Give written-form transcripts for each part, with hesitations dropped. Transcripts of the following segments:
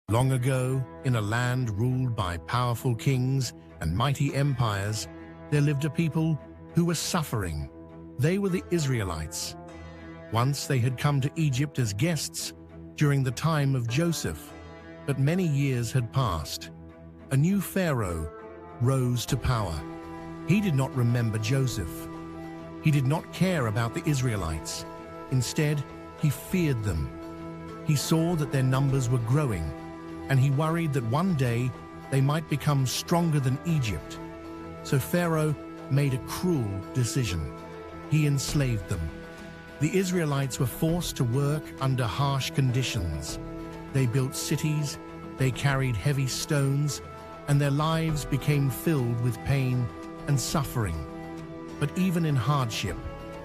Long ago, in a land ruled by powerful kings and mighty empires, there lived a people who were suffering. They were the Israelites. Once they had come to Egypt as guests during the time of Joseph, but many years had passed. A new Pharaoh rose to power. He did not remember Joseph. He did not care about the Israelites. Instead, he feared them. He saw that their numbers were growing, and he worried that one day they might become stronger than Egypt. So Pharaoh made a cruel decision. He enslaved them. The Israelites were forced to work under harsh conditions. They built cities, they carried heavy stones, and their lives became filled with pain and suffering. But even in hardship,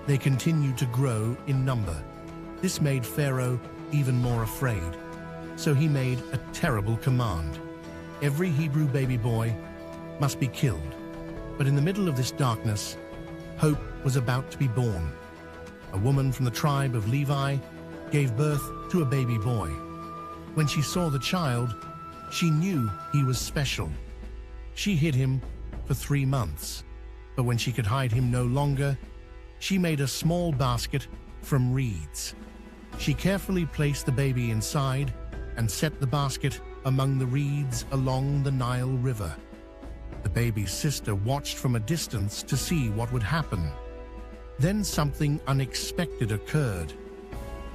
they continued to grow in number. This made Pharaoh even more afraid. So he made a terrible command. Every Hebrew baby boy must be killed. But in the middle of this darkness, hope was about to be born. A woman from the tribe of Levi gave birth to a baby boy. When she saw the child, she knew he was special. She hid him for 3 months. But when she could hide him no longer, she made a small basket from reeds. She carefully placed the baby inside and set the basket among the reeds along the Nile River. The baby's sister watched from a distance to see what would happen. Then something unexpected occurred.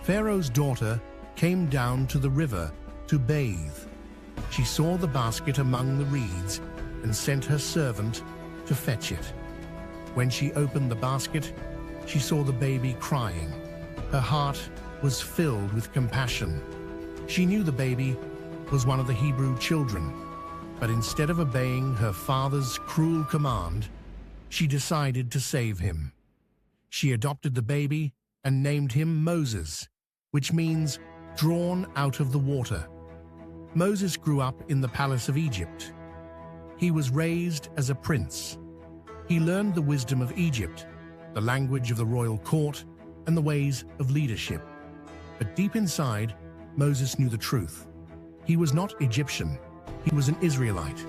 Pharaoh's daughter came down to the river to bathe. She saw the basket among the reeds and sent her servant to fetch it. When she opened the basket, she saw the baby crying. Her heart was filled with compassion. She knew the baby was one of the Hebrew children, but instead of obeying her father's cruel command, she decided to save him. She adopted the baby and named him Moses, which means drawn out of the water. Moses grew up in the palace of Egypt. He was raised as a prince. He learned the wisdom of Egypt, the language of the royal court, and the ways of leadership. But deep inside, Moses knew the truth. He was not Egyptian. He was an Israelite.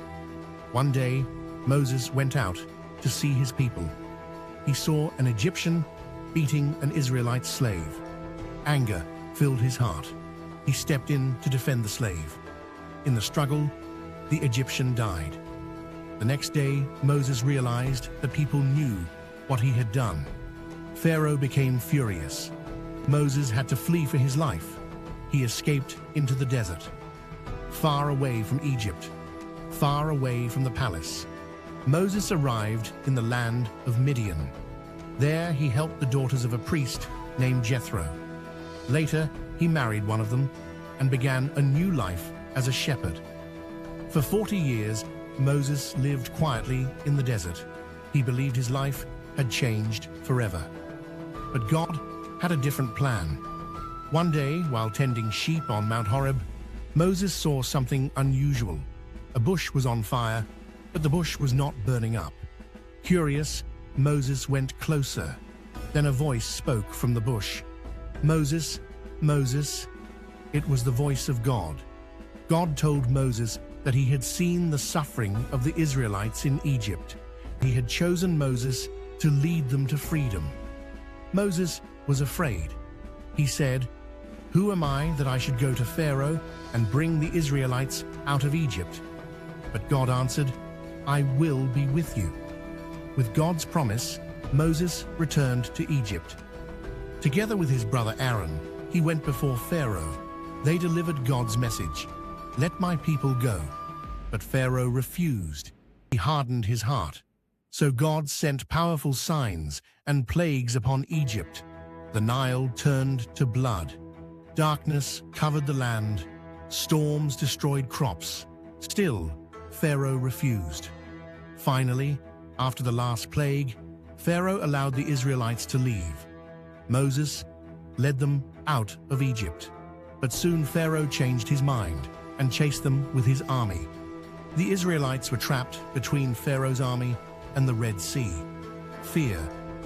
One day, Moses went out to see his people. He saw an Egyptian beating an Israelite slave. Anger filled his heart. He stepped in to defend the slave. In the struggle, the Egyptian died. The next day, Moses realized that people knew what he had done. Pharaoh became furious. Moses had to flee for his life. He escaped into the desert, far away from Egypt, far away from the palace. Moses arrived in the land of Midian. There he helped the daughters of a priest named Jethro. Later, he married one of them and began a new life as a shepherd. For 40 years, Moses lived quietly in the desert. He believed his life had changed forever. But God had a different plan. One day, while tending sheep on Mount Horeb, Moses saw something unusual. A bush was on fire, but the bush was not burning up. Curious, Moses went closer. Then a voice spoke from the bush. "Moses, Moses." It was the voice of God. God told Moses that he had seen the suffering of the Israelites in Egypt. He had chosen Moses to lead them to freedom. Moses was afraid. He said, "Who am I that I should go to Pharaoh and bring the Israelites out of Egypt?" But God answered, "I will be with you." With God's promise, Moses returned to Egypt. Together with his brother Aaron, he went before Pharaoh. They delivered God's message, "Let my people go." But Pharaoh refused. He hardened his heart. So God sent powerful signs and plagues upon Egypt. The Nile turned to blood. Darkness covered the land. Storms destroyed crops. Still, Pharaoh refused. Finally, after the last plague, Pharaoh allowed the Israelites to leave. Moses led them out of Egypt. But soon Pharaoh changed his mind and chased them with his army. The Israelites were trapped between Pharaoh's army and the Red Sea. Fear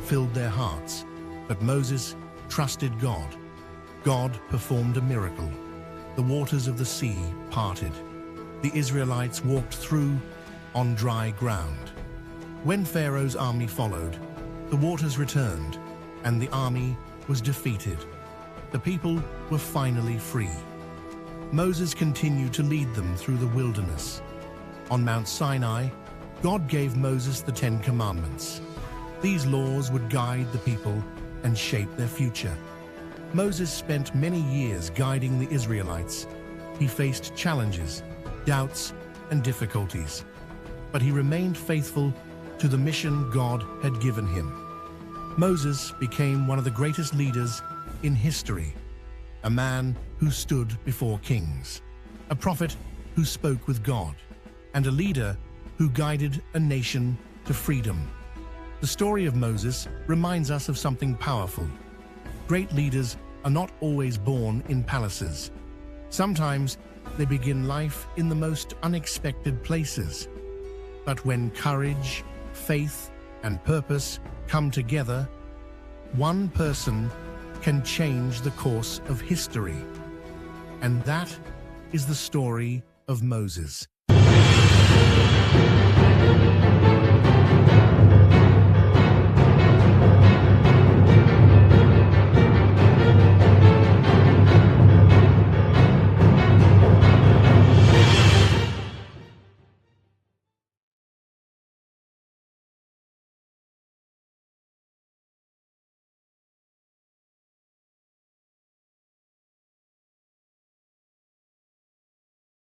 filled their hearts, but Moses trusted God. God performed a miracle. the waters of the sea parted. The Israelites walked through on dry ground. When Pharaoh's army followed, the waters returned, and the army was defeated. The people were finally free. Moses continued to lead them through the wilderness. On Mount Sinai, God gave Moses the 10 Commandments. These laws would guide the people and shape their future. Moses spent many years guiding the Israelites. He faced challenges, doubts, and difficulties, but he remained faithful to the mission God had given him. Moses became one of the greatest leaders in history, a man who stood before kings, a prophet who spoke with God, and a leader who guided a nation to freedom. The story of Moses reminds us of something powerful. Great leaders are not always born in palaces. Sometimes they begin life in the most unexpected places. But when courage, faith, and purpose come together, one person can change the course of history. And that is the story of Moses.